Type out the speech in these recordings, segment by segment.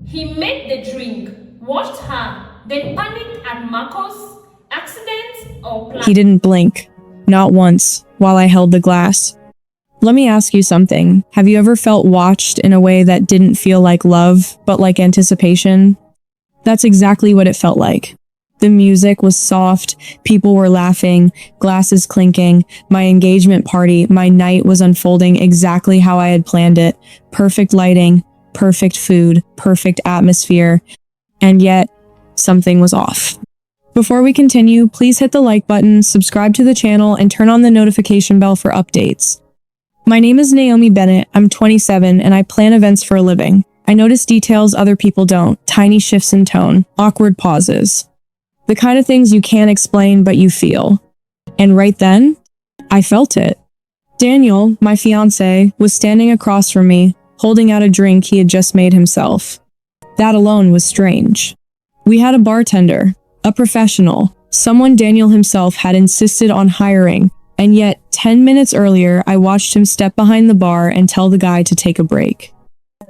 He made the drink, watched her, then panicked at Marcos' accident or plan. He didn't blink. Not once, while I held the glass. Let me ask you something. Have you ever felt watched in a way that didn't feel like love, but like anticipation? That's exactly what it felt like. The music was soft, people were laughing, glasses clinking, my engagement party, my night was unfolding exactly how I had planned it. Perfect lighting, perfect food, perfect atmosphere, and yet something was off. Before we continue, please hit the like button, subscribe to the channel, and turn on the notification bell for updates. My name is Naomi Bennett, I'm 27, and I plan events for a living. I notice details other people don't, tiny shifts in tone, awkward pauses. The kind of things you can't explain but you feel. And right then, I felt it. Daniel, my fiancé, was standing across from me, holding out a drink he had just made himself. That alone was strange. We had a bartender, a professional, someone Daniel himself had insisted on hiring, and yet 10 minutes earlier I watched him step behind the bar and tell the guy to take a break.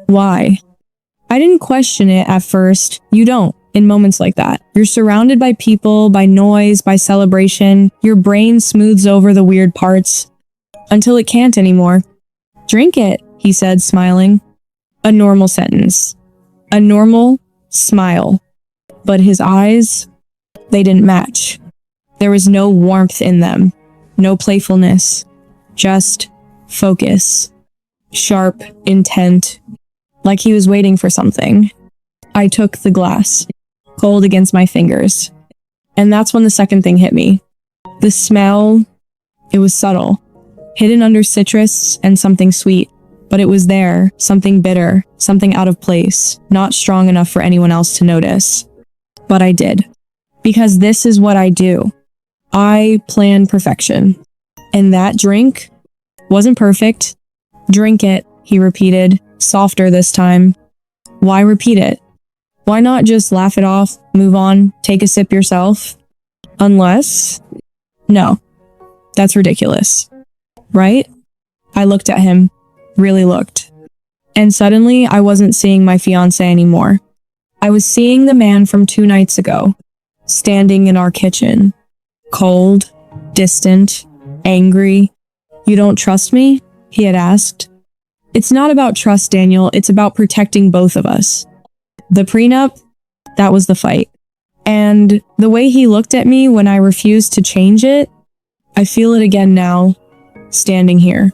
Why? I didn't question it at first. You don't. In moments like that, you're surrounded by people, by noise, by celebration. Your brain smooths over the weird parts until it can't anymore. Drink it, he said, smiling. A normal sentence. A normal smile. But his eyes, they didn't match. There was no warmth in them, no playfulness, just focus. Sharp, intent, like he was waiting for something. I took the glass, cold against my fingers. And that's when the second thing hit me. The smell, it was subtle, hidden under citrus and something sweet. But it was there, something bitter, something out of place, not strong enough for anyone else to notice. But I did. Because this is what I do. I plan perfection. And that drink wasn't perfect. Drink it, he repeated, softer this time. Why repeat it? Why not just laugh it off, move on, take a sip yourself? Unless... No, that's ridiculous. Right? I looked at him, really looked. And suddenly, I wasn't seeing my fiancé anymore. I was seeing the man from 2 nights ago, standing in our kitchen. Cold, distant, angry. You don't trust me? He had asked. It's not about trust, Daniel. It's about protecting both of us. The prenup, that was the fight. And the way he looked at me when I refused to change it, I feel it again now, standing here.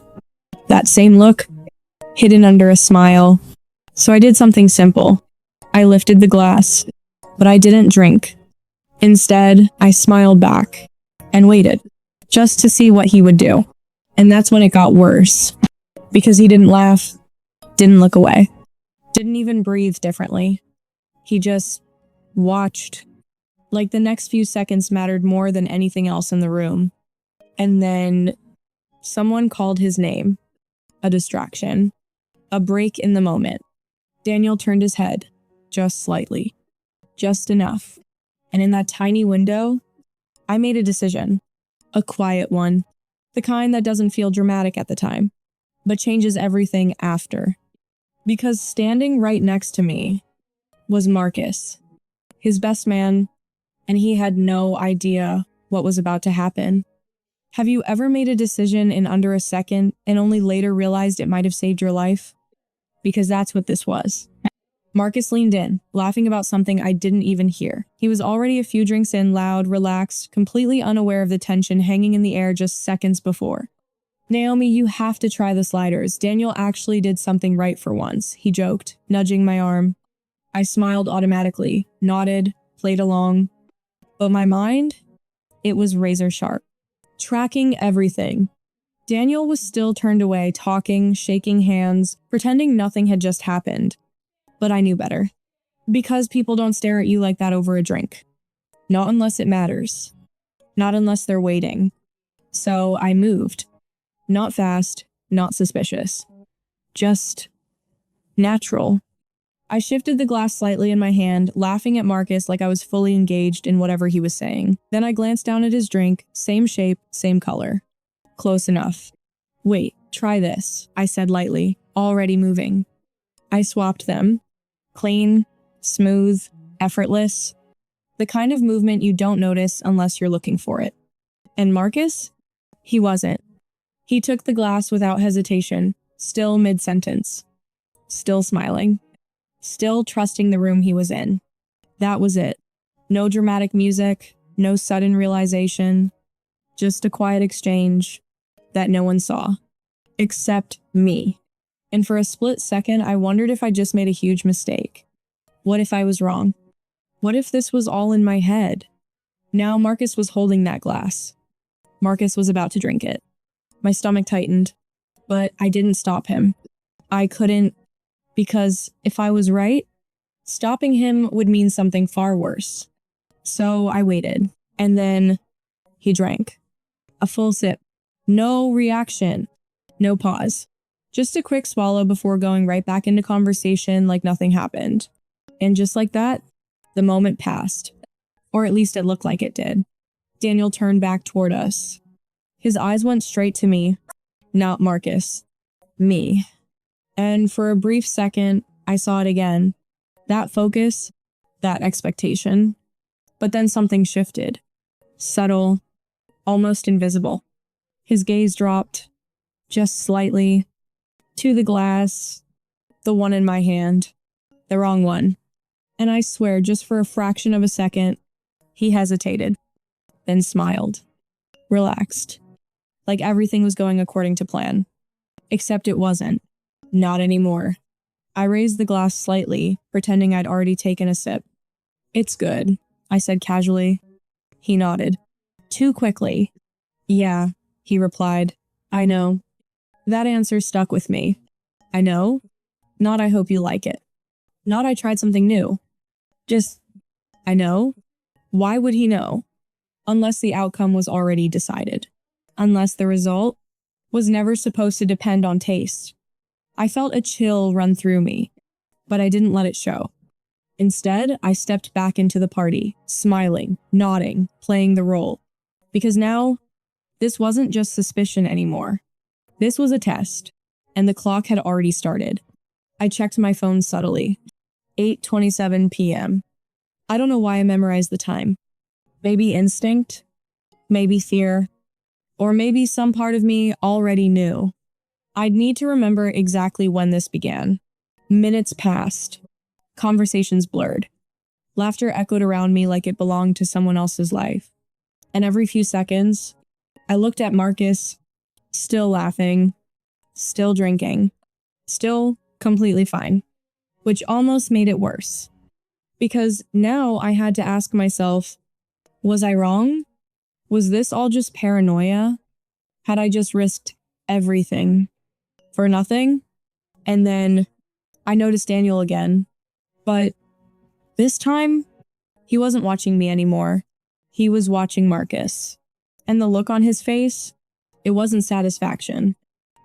That same look, hidden under a smile. So I did something simple. I lifted the glass, but I didn't drink. Instead, I smiled back and waited, just to see what he would do. And that's when it got worse, because he didn't laugh, didn't look away, didn't even breathe differently. He just watched, like the next few seconds mattered more than anything else in the room. And then someone called his name, a distraction, a break in the moment. Daniel turned his head, just slightly, just enough. And in that tiny window, I made a decision, a quiet one, the kind that doesn't feel dramatic at the time, but changes everything after. Because standing right next to me was Marcus, his best man, and he had no idea what was about to happen. Have you ever made a decision in under a second and only later realized it might have saved your life? Because that's what this was. Marcus leaned in, laughing about something I didn't even hear. He was already a few drinks in, loud, relaxed, completely unaware of the tension hanging in the air just seconds before. Naomi, you have to try the sliders. Daniel actually did something right for once, he joked, nudging my arm. I smiled automatically, nodded, played along. But my mind? It was razor sharp, tracking everything. Daniel was still turned away, talking, shaking hands, pretending nothing had just happened. But I knew better. Because people don't stare at you like that over a drink. Not unless it matters. Not unless they're waiting. So I moved. Not fast, not suspicious. Just natural. I shifted the glass slightly in my hand, laughing at Marcus like I was fully engaged in whatever he was saying. Then I glanced down at his drink, same shape, same color. Close enough. Wait, try this, I said lightly, already moving. I swapped them. Clean, smooth, effortless, the kind of movement you don't notice unless you're looking for it. And Marcus? He wasn't. He took the glass without hesitation, still mid-sentence, still smiling, still trusting the room he was in. That was it. No dramatic music, no sudden realization, just a quiet exchange that no one saw, except me. And for a split second, I wondered if I just made a huge mistake. What if I was wrong? What if this was all in my head? Now Marcus was holding that glass. Marcus was about to drink it. My stomach tightened, but I didn't stop him. I couldn't, because if I was right, stopping him would mean something far worse. So I waited, and then he drank. A full sip. No reaction. No pause. Just a quick swallow before going right back into conversation like nothing happened. And just like that, the moment passed. Or at least it looked like it did. Daniel turned back toward us. His eyes went straight to me. Not Marcus. Me. And for a brief second, I saw it again. That focus, that expectation. But then something shifted. Subtle, almost invisible. His gaze dropped, just slightly, to the glass, the one in my hand, the wrong one. And I swear, just for a fraction of a second, he hesitated, then smiled, relaxed, like everything was going according to plan. Except it wasn't. Not anymore. I raised the glass slightly, pretending I'd already taken a sip. "It's good," I said casually. He nodded. Too quickly. "Yeah," he replied. "I know." That answer stuck with me. I know? Not I hope you like it. Not I tried something new. Just, I know? Why would he know? Unless the outcome was already decided. Unless the result was never supposed to depend on taste. I felt a chill run through me, but I didn't let it show. Instead, I stepped back into the party, smiling, nodding, playing the role. Because now, this wasn't just suspicion anymore. This was a test, and the clock had already started. I checked my phone subtly. 8:27 p.m. I don't know why I memorized the time. Maybe instinct, maybe fear, or maybe some part of me already knew. I'd need to remember exactly when this began. Minutes passed. Conversations blurred. Laughter echoed around me like it belonged to someone else's life. And every few seconds, I looked at Marcus, still laughing, still drinking, still completely fine, which almost made it worse. Because now I had to ask myself, was I wrong? Was this all just paranoia? Had I just risked everything for nothing? And then I noticed Daniel again, but this time he wasn't watching me anymore. He was watching Marcus. And the look on his face, it wasn't satisfaction.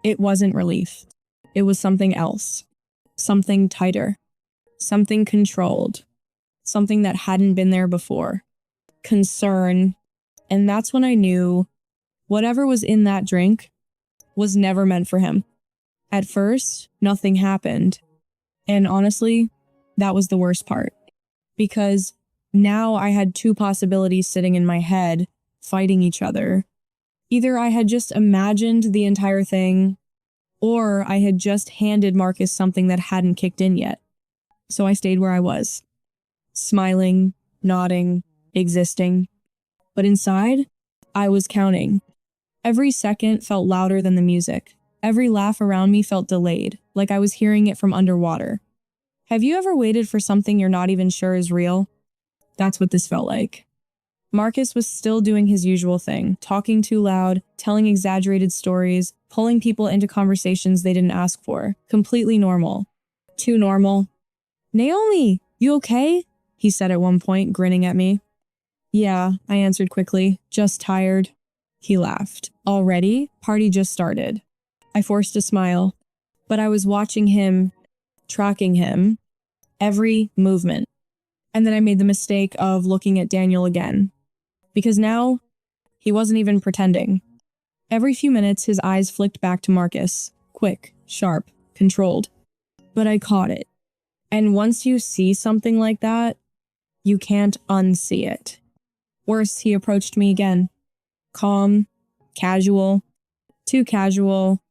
It wasn't relief. It was something else. Something tighter. Something controlled. Something that hadn't been there before. Concern. And that's when I knew whatever was in that drink was never meant for him. At first, nothing happened. And honestly, that was the worst part. Because now I had two possibilities sitting in my head, fighting each other. Either I had just imagined the entire thing, or I had just handed Marcus something that hadn't kicked in yet. So I stayed where I was, smiling, nodding, existing. But inside, I was counting. Every second felt louder than the music. Every laugh around me felt delayed, like I was hearing it from underwater. Have you ever waited for something you're not even sure is real? That's what this felt like. Marcus was still doing his usual thing, talking too loud, telling exaggerated stories, pulling people into conversations they didn't ask for. Completely normal. Too normal. "Naomi, you okay?" he said at one point, grinning at me. "Yeah," I answered quickly, "just tired." He laughed. "Already? Party just started." I forced a smile, but I was watching him, tracking him, every movement. And then I made the mistake of looking at Daniel again. Because now, he wasn't even pretending. Every few minutes, his eyes flicked back to Marcus. Quick, sharp, controlled. But I caught it. And once you see something like that, you can't unsee it. Worse, he approached me again. Calm, casual, too casual.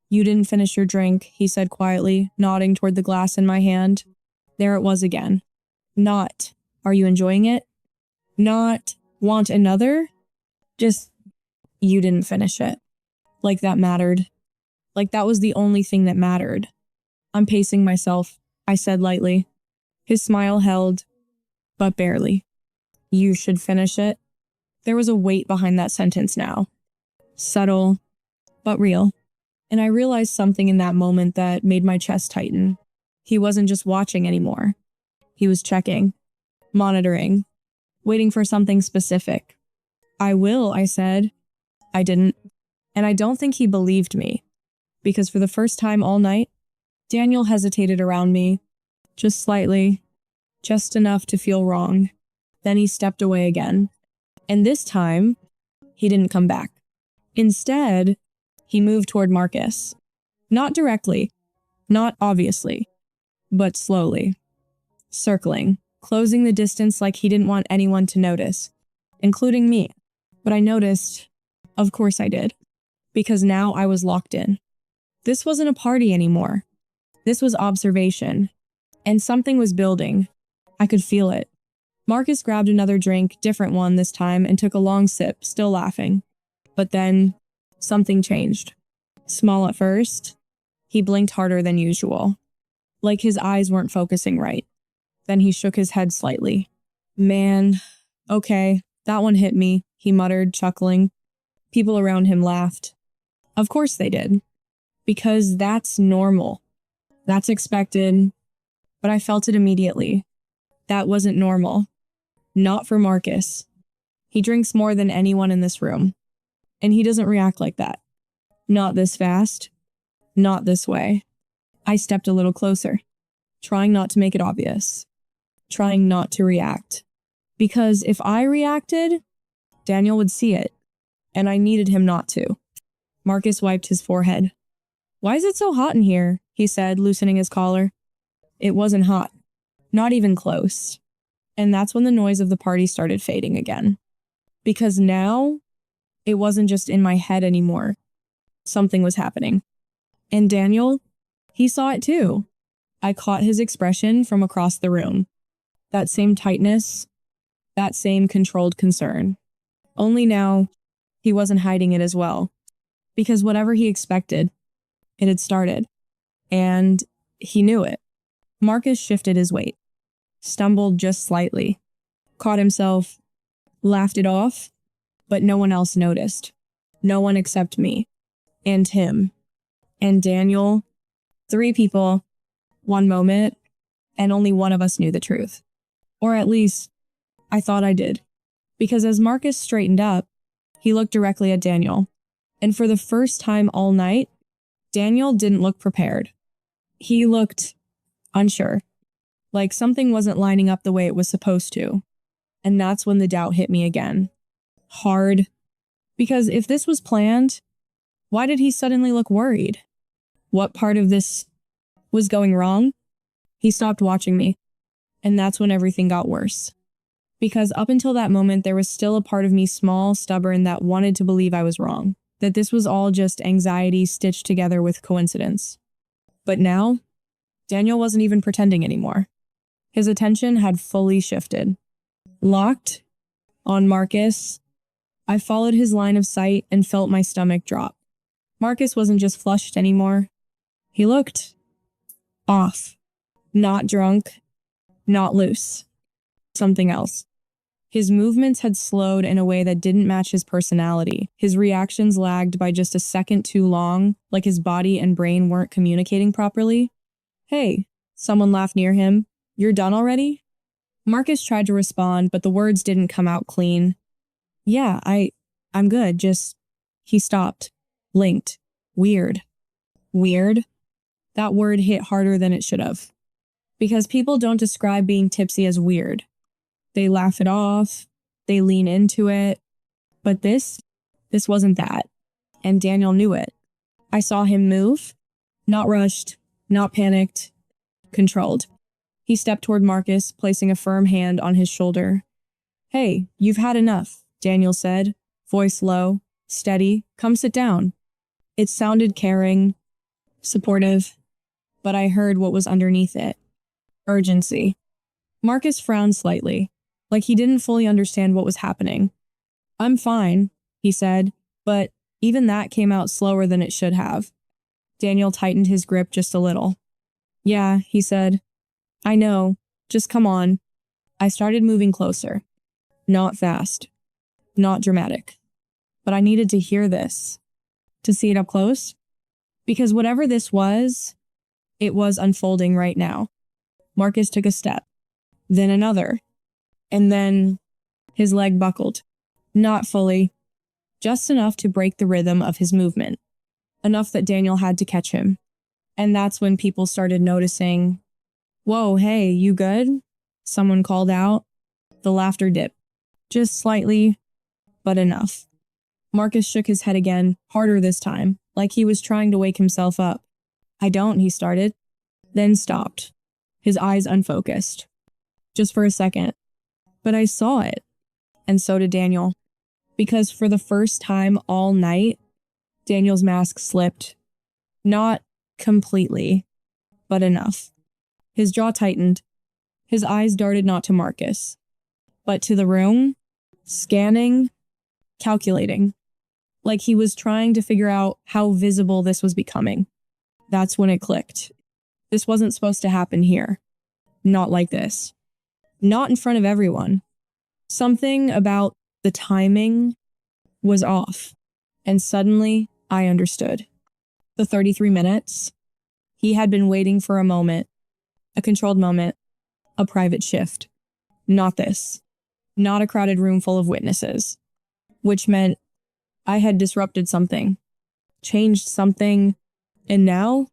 You didn't finish your drink, he said quietly, nodding toward the glass in my hand. There it was again. Not, are you enjoying it? Not, want another? Just, you didn't finish it. Like that mattered. Like that was the only thing that mattered. I'm pacing myself, I said lightly. His smile held, but barely. You should finish it. There was a weight behind that sentence now. Subtle, but real. And I realized something in that moment that made my chest tighten. He wasn't just watching anymore. He was checking, monitoring, waiting for something specific. I will, I said. I didn't. And I don't think he believed me. Because for the first time all night, Daniel hesitated around me. Just slightly. Just enough to feel wrong. Then he stepped away again. And this time, he didn't come back. Instead, he moved toward Marcus. Not directly, not obviously, but slowly. Circling, closing the distance like he didn't want anyone to notice, including me. But I noticed, of course I did, because now I was locked in. This wasn't a party anymore. This was observation. And something was building. I could feel it. Marcus grabbed another drink, different one this time, and took a long sip, still laughing. But then, something changed. Small at first, he blinked harder than usual. Like his eyes weren't focusing right. Then he shook his head slightly. Man, okay, that one hit me, he muttered, chuckling. People around him laughed. Of course they did. Because that's normal. That's expected. But I felt it immediately. That wasn't normal. Not for Marcus. He drinks more than anyone in this room. And he doesn't react like that. Not this fast. Not this way. I stepped a little closer, trying not to make it obvious. Trying not to react. Because if I reacted, Daniel would see it. And I needed him not to. Marcus wiped his forehead. Why is it so hot in here? He said, loosening his collar. It wasn't hot. Not even close. And that's when the noise of the party started fading again. Because now, it wasn't just in my head anymore. Something was happening. And Daniel, he saw it too. I caught his expression from across the room. That same tightness, that same controlled concern. Only now, he wasn't hiding it as well. Because whatever he expected, it had started. And he knew it. Marcus shifted his weight. Stumbled just slightly. Caught himself. Laughed it off. But no one else noticed. No one except me. And him. And Daniel. 3 people. 1 moment. And only one of us knew the truth. Or at least, I thought I did. Because as Marcus straightened up, he looked directly at Daniel. And for the first time all night, Daniel didn't look prepared. He looked unsure. Like something wasn't lining up the way it was supposed to. And that's when the doubt hit me again. Hard. Because if this was planned, why did he suddenly look worried? What part of this was going wrong? He stopped watching me. And that's when everything got worse. Because up until that moment, there was still a part of me small, stubborn, that wanted to believe I was wrong. That this was all just anxiety stitched together with coincidence. But now, Daniel wasn't even pretending anymore. His attention had fully shifted. Locked on Marcus, I followed his line of sight and felt my stomach drop. Marcus wasn't just flushed anymore. He looked off. Not drunk. Not loose. Something else. His movements had slowed in a way that didn't match his personality. His reactions lagged by just a second too long, like his body and brain weren't communicating properly. Hey, someone laughed near him. You're done already? Marcus tried to respond, but the words didn't come out clean. Yeah, I'm good, just... He stopped. Blinked. Weird. Weird? That word hit harder than it should have. Because people don't describe being tipsy as weird. They laugh it off. They lean into it. But this wasn't that. And Daniel knew it. I saw him move. Not rushed. Not panicked. Controlled. He stepped toward Marcus, placing a firm hand on his shoulder. Hey, you've had enough, Daniel said, voice low, steady. Come sit down. It sounded caring, supportive, but I heard what was underneath it. Urgency. Marcus frowned slightly, like he didn't fully understand what was happening. I'm fine, he said, but even that came out slower than it should have. Daniel tightened his grip just a little. Yeah, he said. I know. Just come on. I started moving closer. Not fast. Not dramatic. But I needed to hear this. To see it up close. Because whatever this was, it was unfolding right now. Marcus took a step. Then another. And then his leg buckled. Not fully. Just enough to break the rhythm of his movement. Enough that Daniel had to catch him. And that's when people started noticing. Whoa, hey, you good? Someone called out. The laughter dipped. Just slightly, but enough. Marcus shook his head again, harder this time, like he was trying to wake himself up. I don't, he started. Then stopped. His eyes unfocused. Just for a second. But I saw it. And so did Daniel. Because for the first time all night, Daniel's mask slipped. Not completely, but enough. His jaw tightened. His eyes darted not to Marcus, but to the room, scanning, calculating, like he was trying to figure out how visible this was becoming. That's when it clicked. This wasn't supposed to happen here. Not like this. Not in front of everyone. Something about the timing was off. And suddenly, I understood. The 33 minutes, he had been waiting for a moment. A controlled moment. A private shift. Not this. Not a crowded room full of witnesses. Which meant I had disrupted something. Changed something. And now,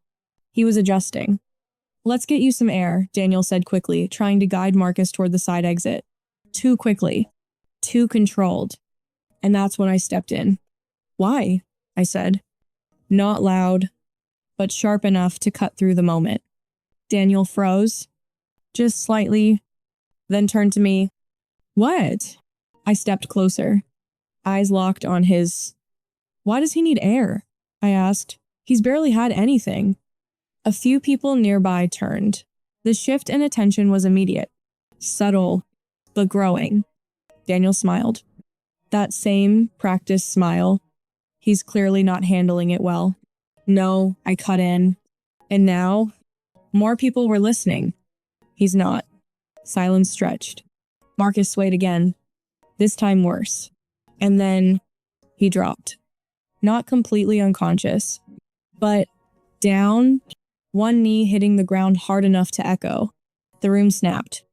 he was adjusting. Let's get you some air, Daniel said quickly, trying to guide Marcus toward the side exit. Too quickly. Too controlled. And that's when I stepped in. Why? I said. Not loud, but sharp enough to cut through the moment. Daniel froze. Just slightly. Then turned to me. What? I stepped closer. Eyes locked on his. Why does he need air? I asked. He's barely had anything. A few people nearby turned. The shift in attention was immediate. Subtle, but growing. Daniel smiled. That same practiced smile. He's clearly not handling it well. No, I cut in. And now, more people were listening. He's not. Silence stretched. Marcus swayed again. This time worse. And then, he dropped. Not completely unconscious, but down, one knee hitting the ground hard enough to echo. The room snapped.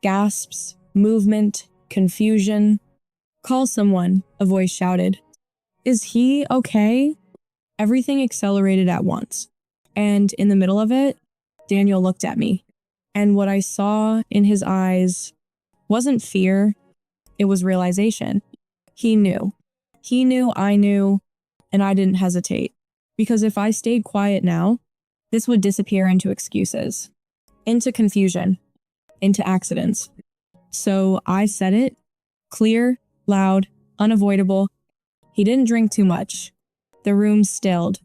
Gasps, movement, confusion. Call someone, a voice shouted. Is he okay? Everything accelerated at once. And in the middle of it, Daniel looked at me. And what I saw in his eyes wasn't fear, it was realization. He knew. He knew I knew, and I didn't hesitate. Because if I stayed quiet now, this would disappear into excuses, into confusion, into accidents. So I said it, clear, loud, unavoidable. He didn't drink too much. The room stilled,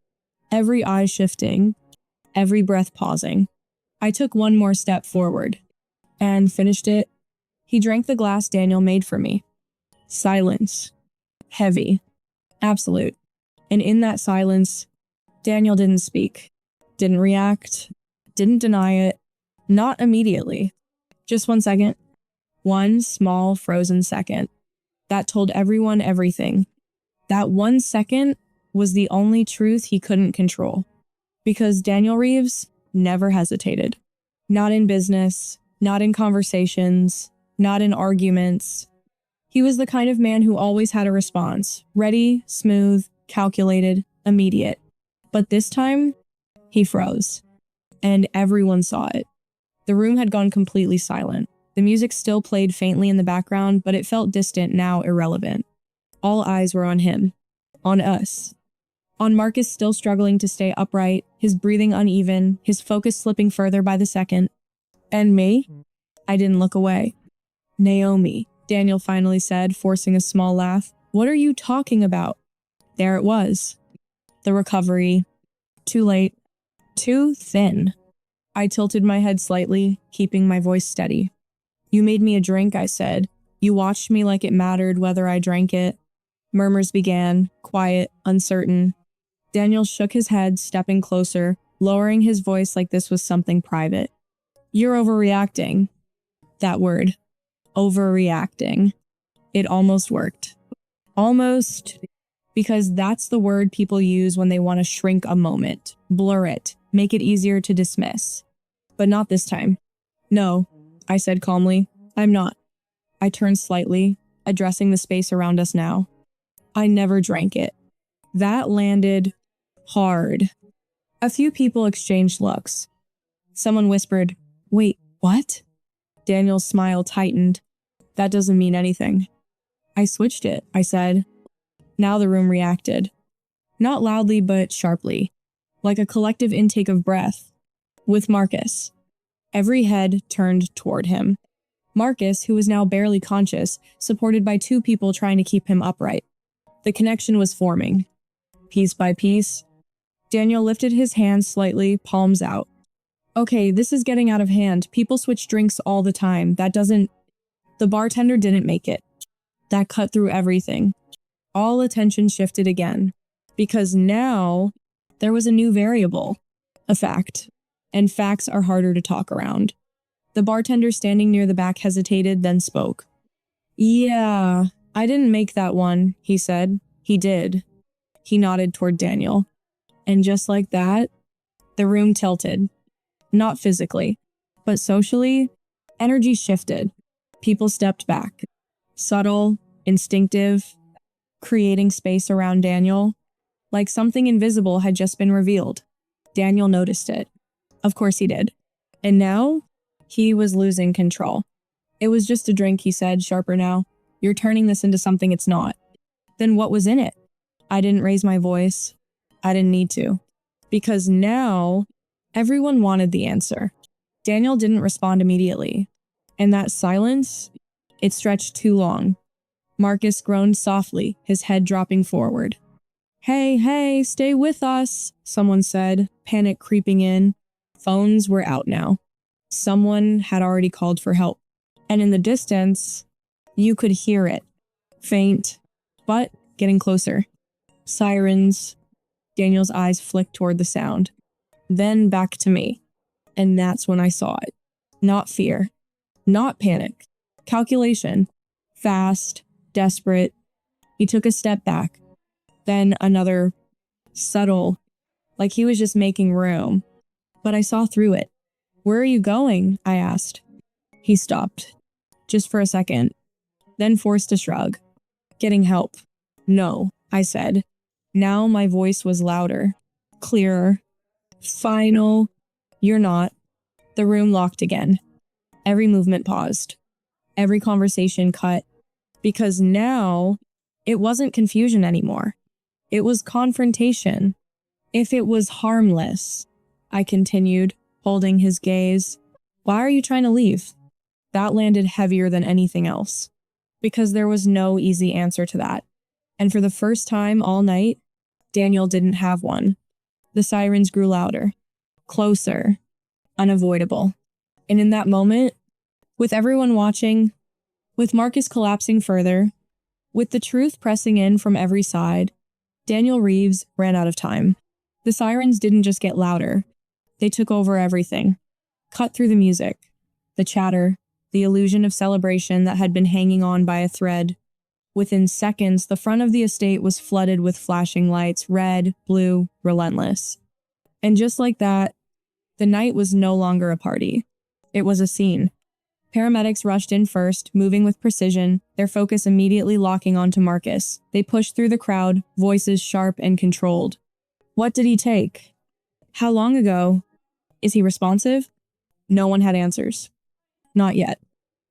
every eye shifting, every breath pausing. I took one more step forward and finished it. He drank the glass Daniel made for me. Silence. Heavy. Absolute. And in that silence, Daniel didn't speak, didn't react, didn't deny it. Not immediately. Just 1 second. One small frozen second. That told everyone everything. That 1 second was the only truth he couldn't control. Because Daniel Reeves never hesitated. Not in business, not in conversations, not in arguments. He was the kind of man who always had a response. Ready, smooth, calculated, immediate. But this time, he froze. And everyone saw it. The room had gone completely silent. The music still played faintly in the background, but it felt distant, now irrelevant. All eyes were on him. On us. On Marcus still struggling to stay upright, his breathing uneven, his focus slipping further by the second. And me? I didn't look away. Naomi, Daniel finally said, forcing a small laugh. What are you talking about? There it was. The recovery. Too late. Too thin. I tilted my head slightly, keeping my voice steady. You made me a drink, I said. You watched me like it mattered whether I drank it. Murmurs began, quiet, uncertain. Daniel shook his head, stepping closer, lowering his voice like this was something private. You're overreacting. That word. Overreacting. It almost worked. Almost, because that's the word people use when they want to shrink a moment, blur it, make it easier to dismiss. But not this time. No, I said calmly. I'm not. I turned slightly, addressing the space around us now. I never drank it. That landed hard. A few people exchanged looks. Someone whispered, Wait, what? Daniel's smile tightened. That doesn't mean anything. I switched it, I said. Now the room reacted. Not loudly, but sharply. Like a collective intake of breath. With Marcus. Every head turned toward him. Marcus, who was now barely conscious, supported by two people trying to keep him upright. The connection was forming. Piece by piece. Daniel lifted his hands slightly, palms out. Okay, this is getting out of hand. People switch drinks all the time. The bartender didn't make it. That cut through everything. All attention shifted again. Because now, there was a new variable. A fact. And facts are harder to talk around. The bartender standing near the back hesitated, then spoke. Yeah, I didn't make that one, he said. He did. He nodded toward Daniel. And just like that, the room tilted. Not physically, but socially, energy shifted. People stepped back. Subtle, instinctive, creating space around Daniel. Like something invisible had just been revealed. Daniel noticed it. Of course he did. And now, he was losing control. It was just a drink, he said, sharper now. You're turning this into something it's not. Then what was in it? I didn't raise my voice. I didn't need to. Because now, everyone wanted the answer. Daniel didn't respond immediately. And that silence, it stretched too long. Marcus groaned softly, his head dropping forward. Hey, stay with us, someone said, panic creeping in. Phones were out now. Someone had already called for help. And in the distance, you could hear it. Faint, but getting closer. Sirens. Daniel's eyes flicked toward the sound. Then back to me. And that's when I saw it. Not fear. Not panic. Calculation. Fast. Desperate. He took a step back. Then another. Subtle. Like he was just making room. But I saw through it. Where are you going? I asked. He stopped. Just for a second. Then forced a shrug. Getting help. No, I said. Now my voice was louder. Clearer. Final. You're not. The room locked again. Every movement paused. Every conversation cut. Because now, it wasn't confusion anymore. It was confrontation. If it was harmless, I continued, holding his gaze. Why are you trying to leave? That landed heavier than anything else. Because there was no easy answer to that. And for the first time all night, Daniel didn't have one. The sirens grew louder. Closer. Unavoidable. And in that moment, with everyone watching, with Marcus collapsing further, with the truth pressing in from every side, Daniel Reeves ran out of time. The sirens didn't just get louder. They took over everything. Cut through the music, the chatter, the illusion of celebration that had been hanging on by a thread. Within seconds, the front of the estate was flooded with flashing lights, red, blue, relentless. And just like that, the night was no longer a party. It was a scene. Paramedics rushed in first, moving with precision, their focus immediately locking onto Marcus. They pushed through the crowd, voices sharp and controlled. What did he take? How long ago? Is he responsive? No one had answers. Not yet.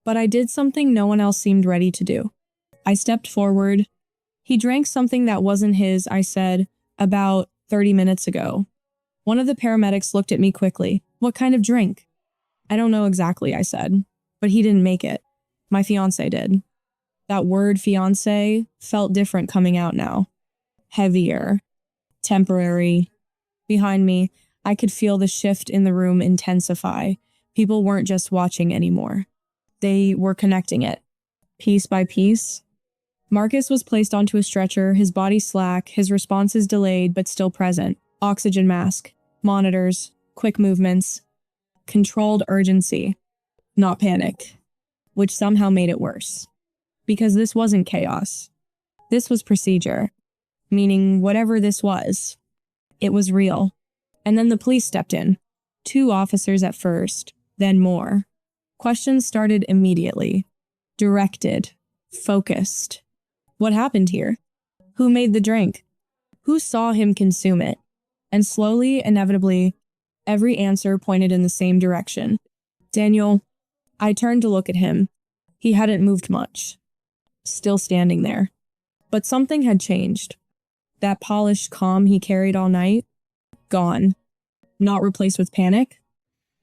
But I did something no one else seemed ready to do. I stepped forward. He drank something that wasn't his, I said, about 30 minutes ago. One of the paramedics looked at me quickly. What kind of drink? I don't know exactly, I said, but he didn't make it. My fiancé did. That word fiancé felt different coming out now. Heavier, temporary. Behind me, I could feel the shift in the room intensify. People weren't just watching anymore. They were connecting it. Piece by piece. Marcus was placed onto a stretcher, his body slack, his responses delayed but still present. Oxygen mask, monitors, quick movements, controlled urgency, not panic, which somehow made it worse. Because this wasn't chaos. This was procedure, meaning whatever this was, it was real. And then the police stepped in. 2 officers at first, then more. Questions started immediately. Directed. Focused. What happened here? Who made the drink? Who saw him consume it? And slowly, inevitably, every answer pointed in the same direction. Daniel. I turned to look at him. He hadn't moved much. Still standing there. But something had changed. That polished calm he carried all night, gone. Not replaced with panic,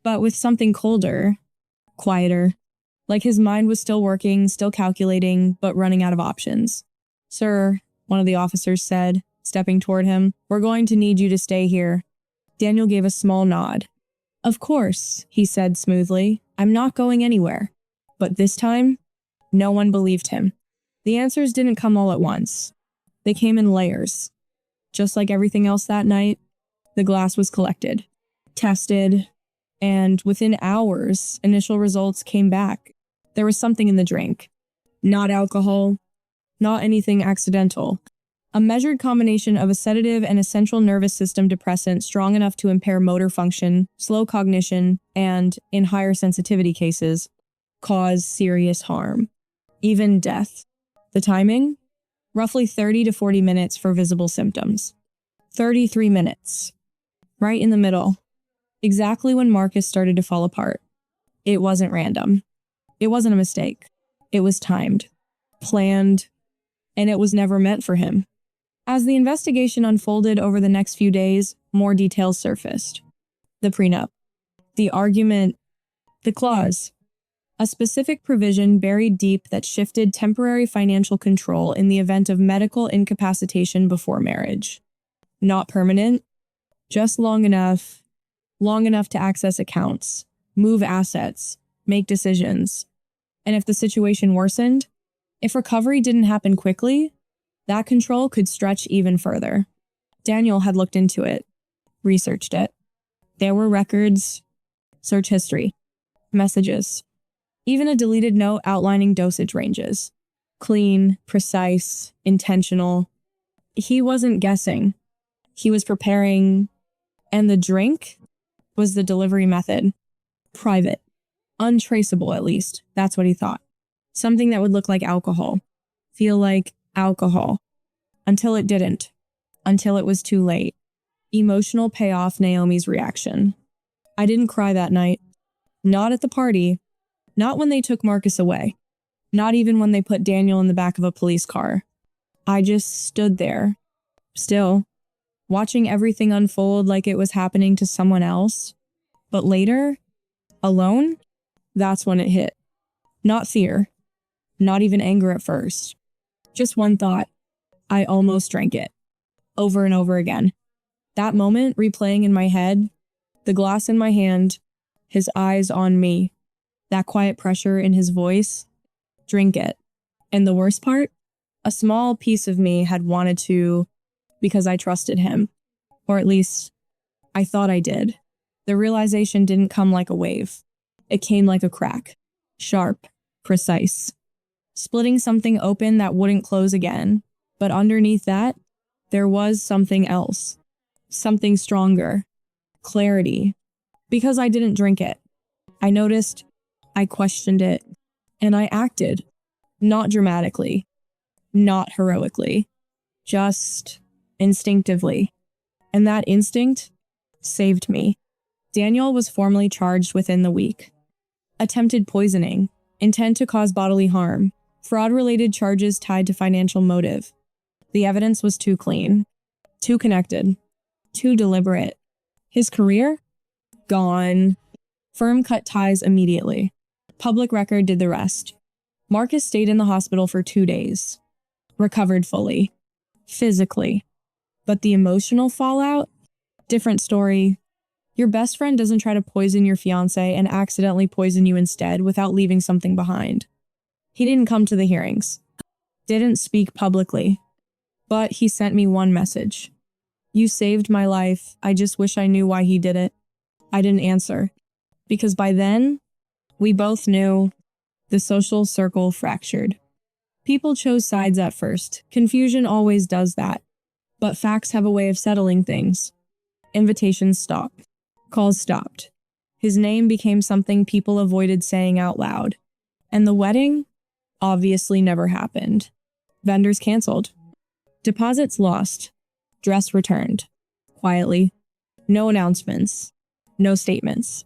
but with something colder, quieter. Like his mind was still working, still calculating, but running out of options. Sir, one of the officers said, stepping toward him, we're going to need you to stay here. Daniel gave a small nod. Of course, he said smoothly. I'm not going anywhere. But this time, no one believed him. The answers didn't come all at once. They came in layers. Just like everything else that night, the glass was collected, tested, and within hours, initial results came back. There was something in the drink. Not alcohol, not anything accidental. A measured combination of a sedative and a central nervous system depressant strong enough to impair motor function, slow cognition, and, in higher sensitivity cases, cause serious harm, even death. The timing? Roughly 30 to 40 minutes for visible symptoms. 33 minutes. Right in the middle. Exactly when Marcus started to fall apart. It wasn't random. It wasn't a mistake. It was timed, planned, and it was never meant for him. As the investigation unfolded over the next few days, more details surfaced. The prenup. The argument. The clause. A specific provision buried deep that shifted temporary financial control in the event of medical incapacitation before marriage. Not permanent, just long enough to access accounts, move assets, make decisions. And if the situation worsened, if recovery didn't happen quickly, that control could stretch even further. Daniel had looked into it, researched it. There were records, search history, messages. Even a deleted note outlining dosage ranges. Clean, precise, intentional. He wasn't guessing. He was preparing. And the drink was the delivery method. Private. Untraceable, at least. That's what he thought. Something that would look like alcohol. Feel like alcohol. Until it didn't. Until it was too late. Emotional payoff Naomi's reaction. I didn't cry that night. Not at the party. Not when they took Marcus away. Not even when they put Daniel in the back of a police car. I just stood there. Still. Watching everything unfold like it was happening to someone else. But later, alone, that's when it hit. Not fear. Not even anger at first. Just one thought. I almost drank it. Over and over again. That moment replaying in my head, the glass in my hand, his eyes on me. That quiet pressure in his voice, drink it. And the worst part? A small piece of me had wanted to because I trusted him. Or at least, I thought I did. The realization didn't come like a wave. It came like a crack. Sharp, precise. Splitting something open that wouldn't close again. But underneath that, there was something else. Something stronger. Clarity. Because I didn't drink it. I noticed, I questioned it, and I acted. Not dramatically, not heroically, just instinctively. And that instinct saved me. Daniel was formally charged within the week. Attempted poisoning, intent to cause bodily harm, fraud-related charges tied to financial motive. The evidence was too clean, too connected, too deliberate. His career? Gone. Firm cut ties immediately. Public record did the rest. Marcus stayed in the hospital for 2 days. Recovered fully. Physically. But the emotional fallout? Different story. Your best friend doesn't try to poison your fiancé and accidentally poison you instead without leaving something behind. He didn't come to the hearings. Didn't speak publicly. But he sent me one message. You saved my life. I just wish I knew why he did it. I didn't answer. Because by then, we both knew the social circle fractured. People chose sides at first. Confusion always does that. But facts have a way of settling things. Invitations stopped. Calls stopped. His name became something people avoided saying out loud. And the wedding obviously never happened. Vendors canceled. Deposits lost. Dress returned. Quietly. No announcements. No statements.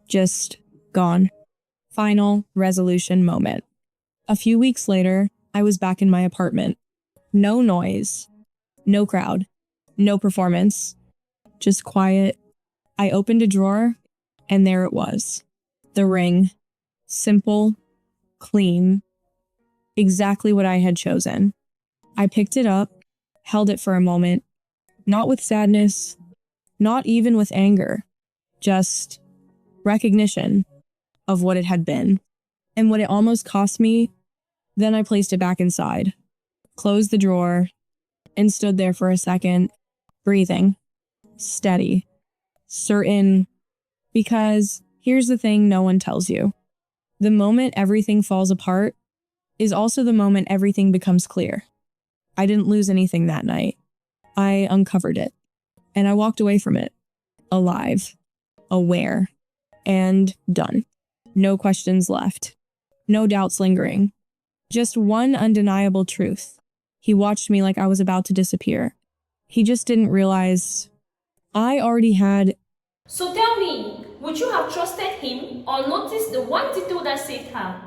Just gone. Final resolution moment. A few weeks later, I was back in my apartment. No noise. No crowd. No performance. Just quiet. I opened a drawer, and there it was. The ring. Simple. Clean. Exactly what I had chosen. I picked it up, held it for a moment. Not with sadness. Not even with anger. Just recognition of what it had been. And what it almost cost me. Then I placed it back inside. Closed the drawer. And stood there for a second. Breathing. Steady. Certain. Because here's the thing no one tells you. The moment everything falls apart is also the moment everything becomes clear. I didn't lose anything that night. I uncovered it. And I walked away from it. Alive. Aware. And done. No questions left. No doubts lingering. Just one undeniable truth. He watched me like I was about to disappear. He just didn't realize I already had. So tell me, would you have trusted him or noticed the one detail that saved her?